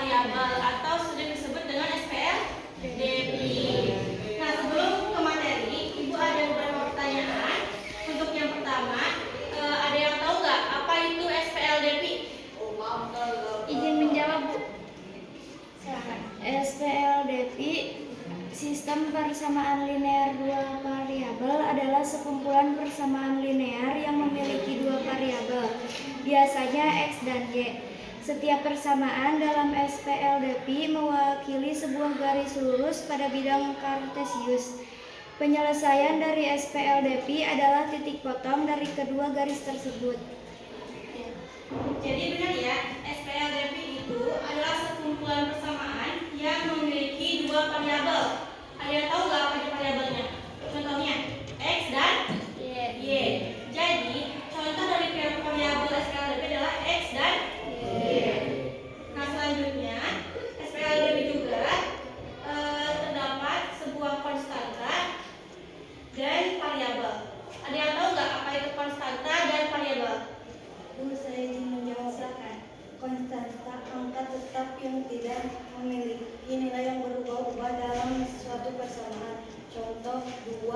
variabel atau sering disebut dengan SPL DP. Nah, sebelum ke materi, Ibu ada beberapa pertanyaan. Untuk yang pertama, ada yang tahu nggak apa itu SPL DP? Izin menjawab, Bu. Silakan. SPLDP, sistem persamaan linear dua variabel, adalah sekumpulan persamaan linear yang memiliki dua variabel, biasanya X dan Y. Setiap persamaan dalam SPLDP mewakili sebuah garis lurus pada bidang kartesius. Penyelesaian dari SPLDP adalah titik potong dari kedua garis tersebut. Jadi benar ya, SPLDP itu adalah sekumpulan persamaan yang memiliki dua variabel. Ada yang tahu nggak apa itu variabelnya? Contohnya X dan Y. Jadi contoh dari variabel SPLDP adalah X dan Y. Nah, selanjutnya SPLDP juga terdapat sebuah konstanta dan variabel. Ada yang tahu nggak apa itu konstanta dan variabel? Bu, saya ingin menjawab. Silakan. Konstanta angka tetap yang tidak memiliki nilai yang berubah-ubah dalam suatu persamaan. Contoh 2,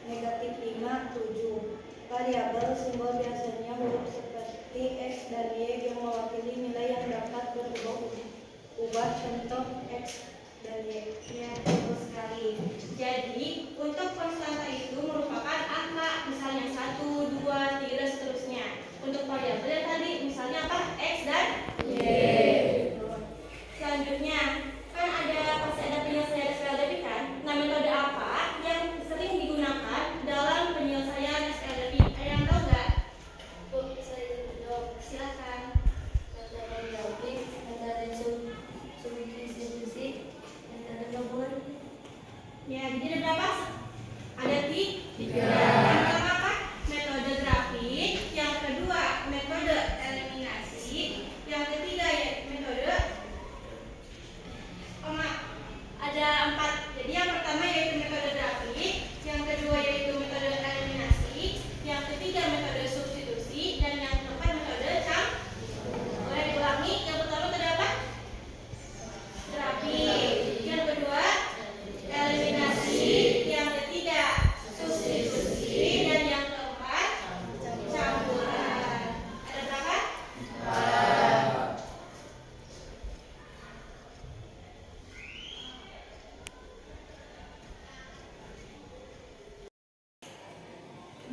negatif 5, 7. Variabel simbol biasanya huruf seperti X dan Y yang mewakili nilai yang dapat berubah-ubah. Contoh X dan Y. Ya, betul sekali. Jadi untuk konstanta itu merupakan angka, misalnya 1, 2, 3 dan seterusnya. Untuk variabel tadi misalnya apa? X dan Y. Selanjutnya kan pasti ada penyelesaian SPLDP kan? Nah, metode apa yang sering digunakan dalam penyelesaian SPLDP? Ada yang tahu nggak? Bu, saya ingin menjawab. Silakan. Metode grafik, metode substitusi, metode gabungan. Ya, jadi ada berapa? Ada 3. Yang pertama apa? Metode grafik. Yang kedua metode eliminasi. Yang ketiga ya metode ada 4. Jadi yang pertama yaitu metode grafik, yang kedua yaitu metode eliminasi, yang ketiga metode substitusi, dan yang keempat metode campuran. Boleh diulangi? Yang pertama metode apa? Grafik. Yang kedua eliminasi, yang ketiga substitusi, dan yang keempat campuran. Ada berapa?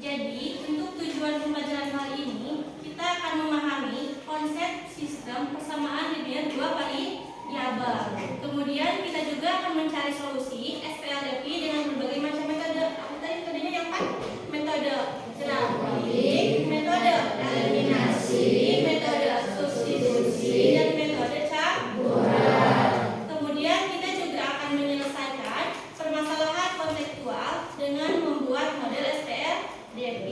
Jadi, untuk tujuan pembelajaran kali ini, kita akan memahami konsep sistem persamaan linear dua variabel. Kemudian kita juga akan mencari solusi SPLDP dengan berbagai macam metode. Apa tadi metodenya yang 4? Metode grafik, metode eliminasi, metode substitusi, dan metode campuran. Kemudian kita juga akan menyelesaikan permasalahan konseptual dengan membuat model SPLDP.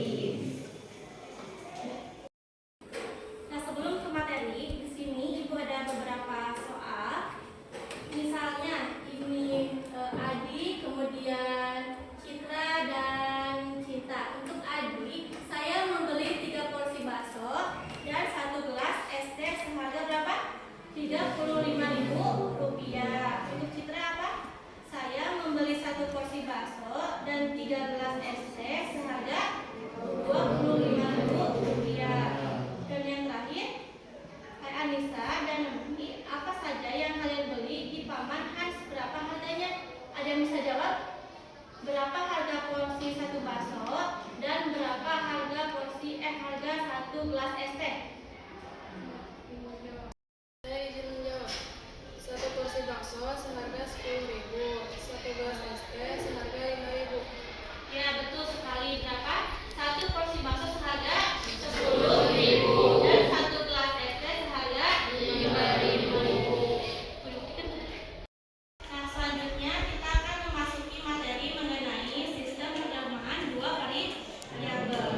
Nah, sebelum ke materi, di sini Ibu ada beberapa soal. Misalnya ini Adi, kemudian Citra dan Cinta. Untuk Adi, saya membeli 3 porsi bakso dan 1 gelas es teh seharga berapa? Rp35.000. Untuk Citra apa? Saya membeli 1 porsi bakso dan 3 gelas es teh seharga Rp25.000. Dan yang terakhir, Hai Anissa dan Nabi, apa saja yang kalian beli di Paman Hans? Berapa harganya? Ada yang bisa jawab? Berapa harga porsi 1 bakso dan berapa harga harga 1 gelas es teh? Saya izin menjawab. 1 porsi bakso seharga 10.000, 1 gelas es teh seharga 5.000. Ya, betul sekali. Berapa? 1 porsi bakso seharga 10.000 dan 1 gelas es teh seharga 5.000. Nah, selanjutnya kita akan memasuki materi mengenai sistem persamaan dua variabel.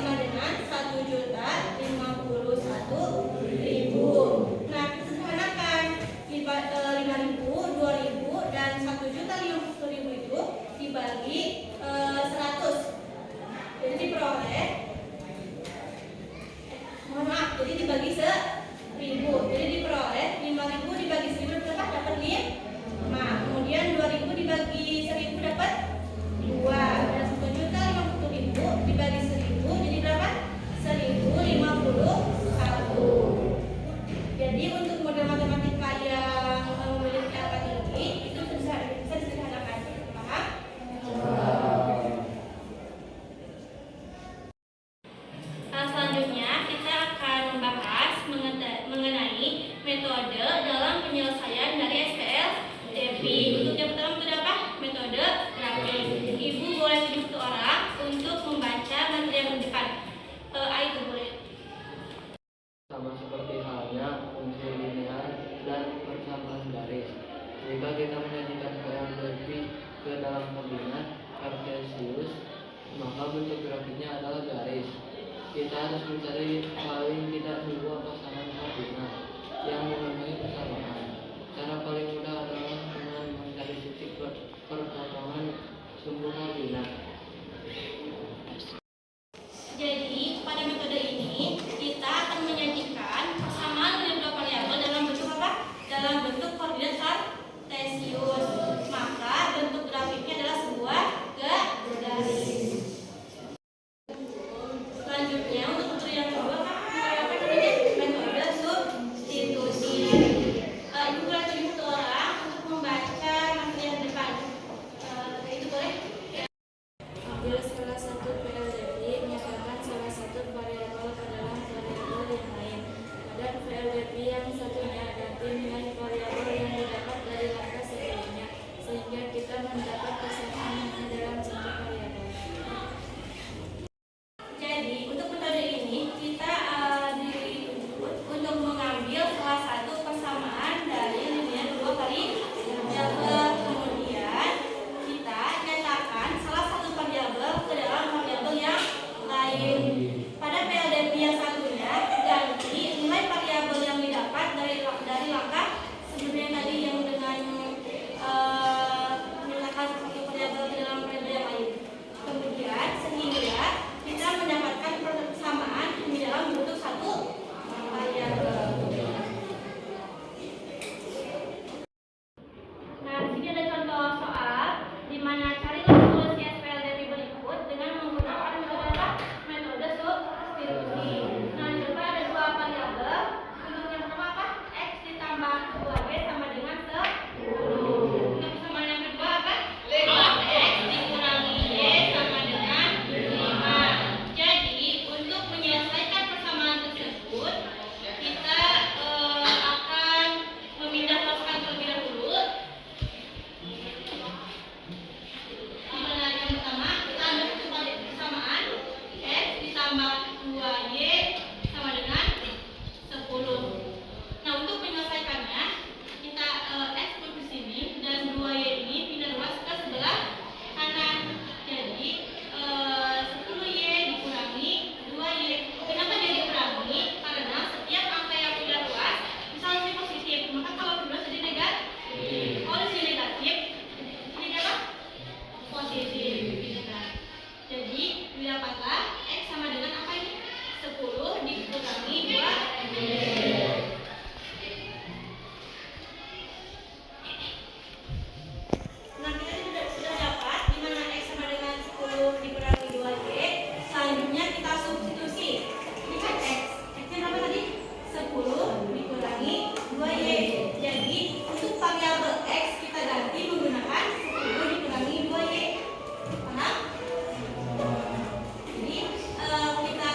sama dengan 1.051.000. Nah, sederhanakan 5.000, 2.000 dan 1.050.000 itu dibagi 100. Jadi diperoleh, mohon maaf, jadi dibagi 1.000. Jadi diperoleh 5.000 dibagi 1.000 berapa? Dapat 5. Kemudian 2.000 dibagi 1.000 dapat 2. Dan 1.050.000 dibagi 1.000 jadi berapa? 1.051. Jadi untuk model matematika yang memiliki angka tinggi itu bisa disederhanakan. Paham? Selanjutnya kita akan membahas mengenai metode dalam penyelesaian dari SPLDP. Untuk yang pertama metode apa? Metode grafik. Ibu boleh tunjuk ke orang untuk membaca materi yang di depan. Itu boleh. Sama seperti halnya fungsi linear dan persamaan garis. Jika kita menyajikan PLDP ke dalam koordinat kartesius, maka bentuk grafiknya adalah garis. Kita harus mencari paling tidak dua pasangan koordinat yang memenuhi persamaan. Cara paling mudah adalah dengan mencari titik perpotongan sumbu koordinat. Jadi pada metode ini kita akan menyajikan persamaan dari dua variabel dalam bentuk apa? Dalam bentuk koordinat kartesius. Maka bentuk grafiknya adalah sebuah garis. Selanjutnya untuk metode yang kedua apa namanya? Metode substitusi. Ibu boleh tunjuk ke orang untuk membaca materi yang di depan. Itu boleh? Ambil salah satu PLDP, nyatakan salah satu variabel ke dalam variabel yang lain. Dan PLDP yang satunya ganti nilai variabel yang didapat dari langkah sebelumnya, sehingga kita mendapat persamaan hanya dalam satu variabel. Jadi untuk metode ini kita dituntut untuk mengambil salah satu persamaan dari linear dua variabel. Kemudian kita nyatakan salah satu variabel ke dalam variabel yang lain. Pada PLDP yang satunya ganti nilai variabel yang didapat dari langkah sebelumnya tadi yang dengan menyatakan satu variabel ke dalam variabel yang lain. Kemudian sehingga kita mendapatkan persamaan di dalam bentuk satu variabel. Nah, di sini ada contoh soal di mana carilah solusi SPLDP berikut dengan menggunakan metode apa? Metode substitusi. Nah, di depan ada dua variabel. Untuk yang pertama apa? X ditambah 2Y sama dengan 10. Untuk persamaan yang kedua apa? X dikurangi Y sama dengan 5. Jadi, untuk menyelesaikan persamaan tersebut, kita akan memindah pasukan terlebih dahulu. Di mana yang pertama kita ambil persamaan X ditambah 2Y sama dengan 10. Nah, untuk menyelesaikannya kita X pun ke sini dan 2Y ini pindah luas ke sebelah kanan. Jadi 10Y dikurangi 2Y. Kenapa dia dikurangi? Karena setiap angka yang pindah luas misalnya ini positif, maka kalau pindah jadi negatif. Kalau di sini negatif, ini apa? Positif. Jadi didapatlah X sama dengan apa ini? 10 dikurangi 2Y. Nah, kita sudah dapat di mana X sama dengan 10 dikurangi 2Y. Selanjutnya kita substitusi. Ini kan X. X-nya berapa tadi? 10 dikurangi 2Y. Jadi untuk variabel X kita ganti menggunakan 10 dikurangi 2Y. Paham? Jadi kita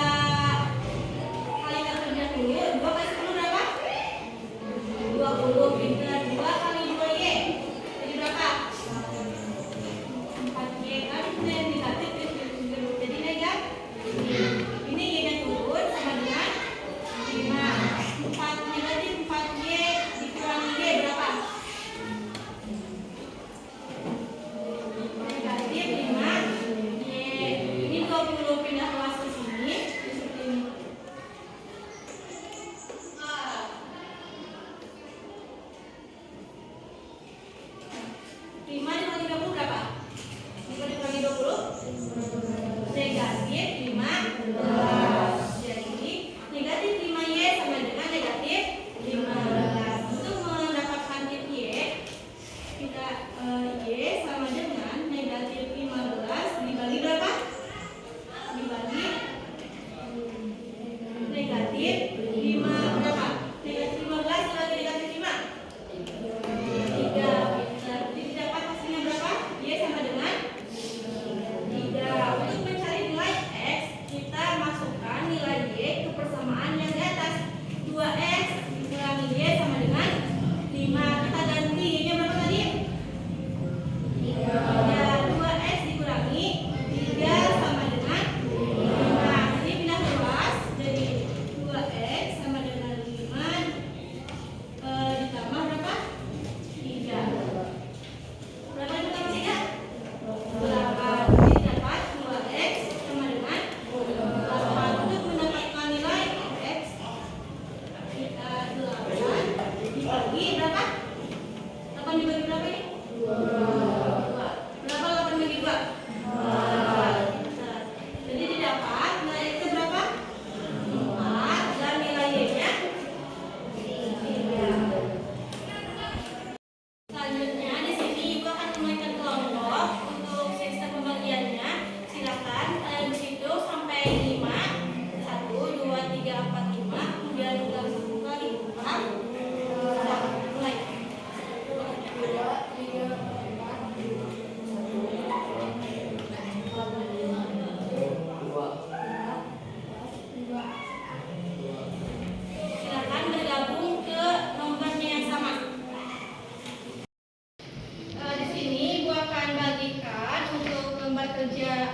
kalikan terlebih dahulu 2 kali 10 negatif 15. Jadi negatif 5Y sama dengan negatif 15. Untuk mendapatkan titik Y, kita Y sama dengan negatif 15 dibagi berapa? Dibagi negatif 5 berapa? Negatif 15 dibagi negatif 5 3. Jadi dapat hasilnya berapa? Y sama dengan 3. Untuk mencari nilai X, kita masukkan nilai Y ke persamaan yang di atas. 2X dikurangi Y sama dengan 5. Kita ganti Y nya berapa tadi? 3. 2X dikurangi 3 sama dengan 5. Jadi pindah ruas. Jadi 2X sama dengan 5 ditambah berapa? 3. Berapa ditambah 3? 8. Jadi dapat 2X sama dengan 8. Untuk mendapatkan nilai X, kita 8 dibagi berapa? 8 dibagi berapa ini? 2. Berapa 8 bagi 2? 4. Jadi didapat nilai X berapa? 4 dan nilai Y-nya 3. Selanjutnya di sini Ibu akan memberikan kelompok untuk sistem pembagiannya. Silakan kalian berhitung sampai 5. 1, 2, 3, 4, 5. Kemudian ulang 1 kali. Mulai. 2. Silakan bergabung ke nomornya yang sama. Di sini Ibu akan bagikan untuk lembar kerjanya.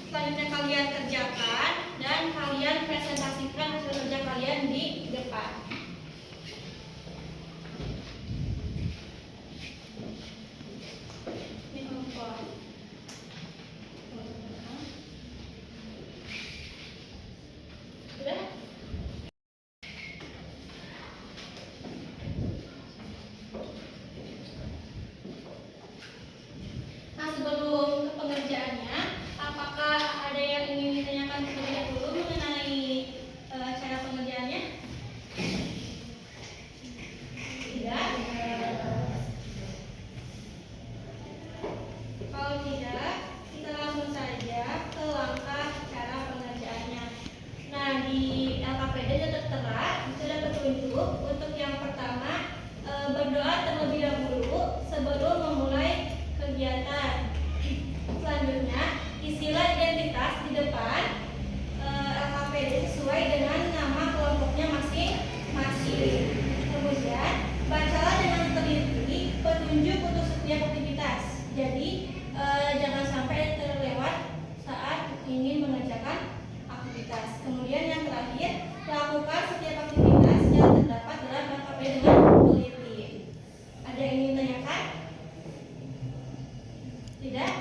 Selanjutnya kalian kerjakan dan kalian presentasikan hasil kerja kalian di depan. Ini kelompok. Sudah? Nah, sebelum ke pengerjaannya, apakah ada yang ingin ditanyakan terlebih dahulu mengenai cara pengerjaannya? Tidak? Kalau tidak, kita langsung saja ke langkah cara pengerjaannya. Nah, di LKPD tertera sudah petunjuk untuk yang pertama berdoa terlebih dahulu sebelum memulai kegiatan. Selanjutnya, isilah identitas di depan LKPD sesuai dengan nama kelompoknya masing-masing. Kemudian, bacalah dengan teliti petunjuk untuk setiap aktivitas. Jadi, jangan sampai terlewat saat ingin mengerjakan aktivitas. Kemudian yang terakhir, lakukan setiap aktivitas yang terdapat dalam LKPD dengan teliti. Ada yang ingin ditanyakan? Tidak?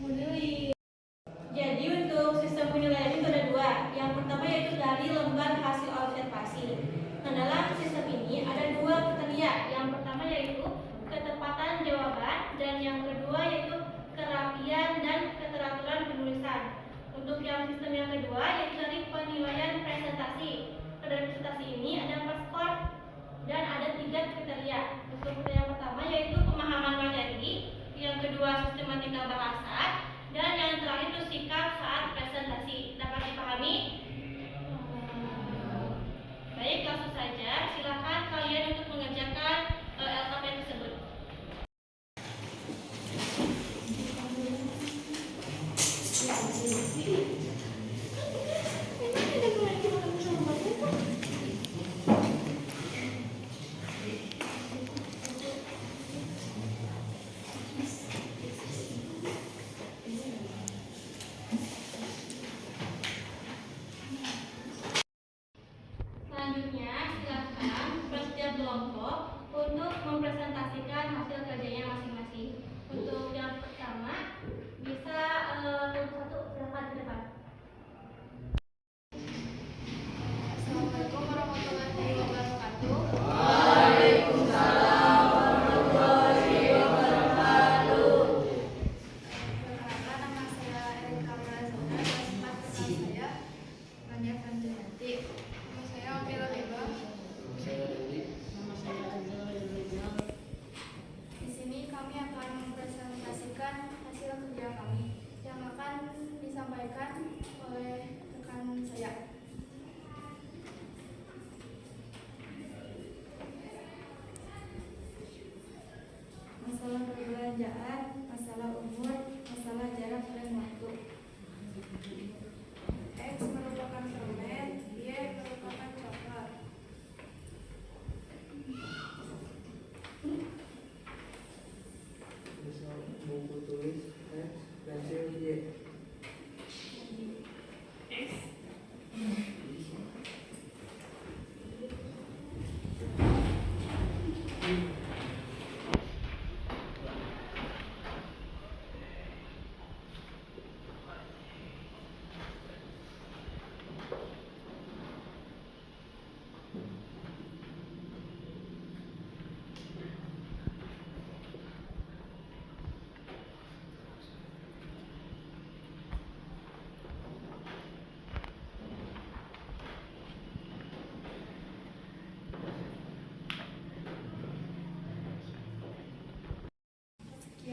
Mulai. Jadi untuk sistem penilaian itu ada 2. Yang pertama yaitu dari lembar hasil observasi. Nah, dalam sistem ini ada 2 kriteria. Yang pertama yaitu ketepatan jawaban dan yang kedua yaitu kerapian dan keteraturan penulisan. Untuk yang sistem yang kedua yaitu dari penilaian presentasi. Dari presentasi ini ada 4 skor dan ada 3 kriteria. Untuk kriteria yang pertama yaitu pemahaman materi, yang kedua sistematika bahasa, dan yang terakhir itu sikap saat presentasi. Dapat dipahami? Baik, langsung saja silakan kalian untuk mengerjakan LKP tersebut. Selanjutnya, silakan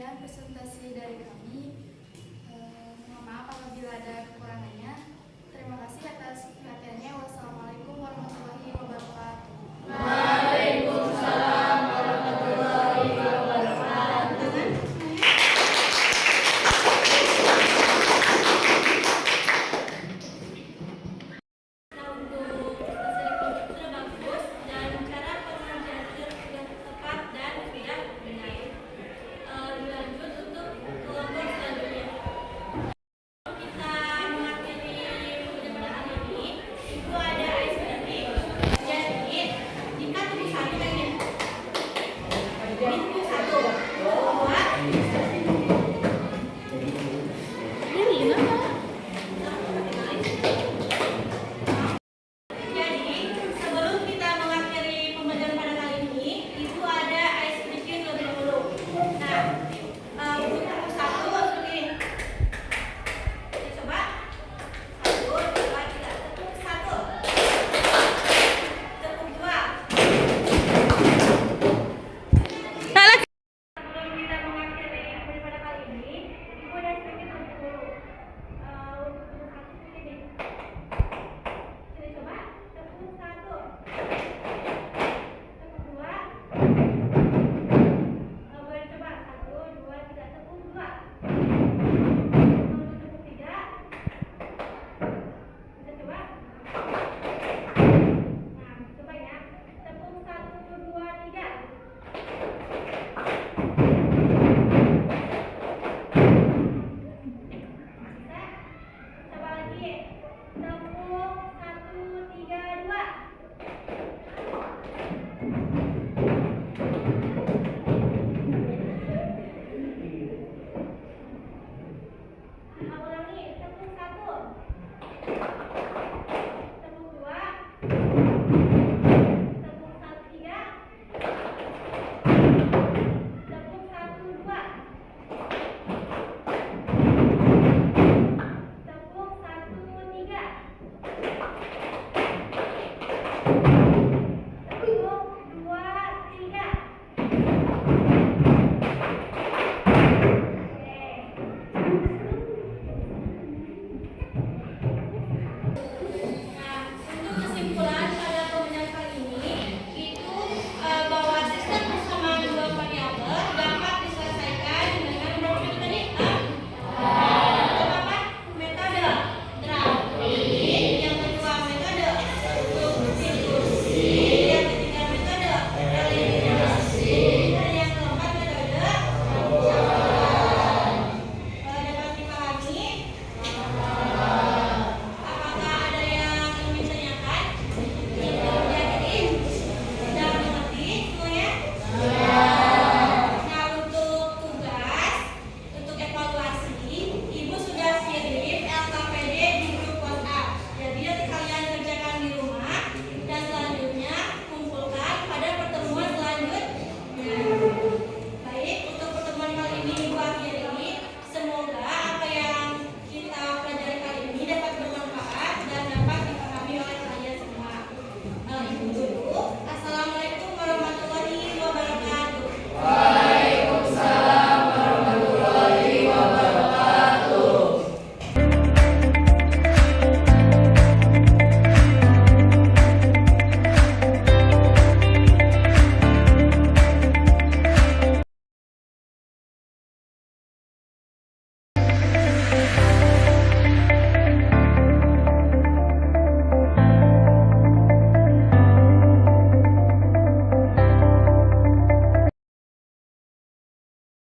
sekian presentasi dari kami. Mohon maaf apabila ada kekurangannya. Terima kasih atas perhatiannya.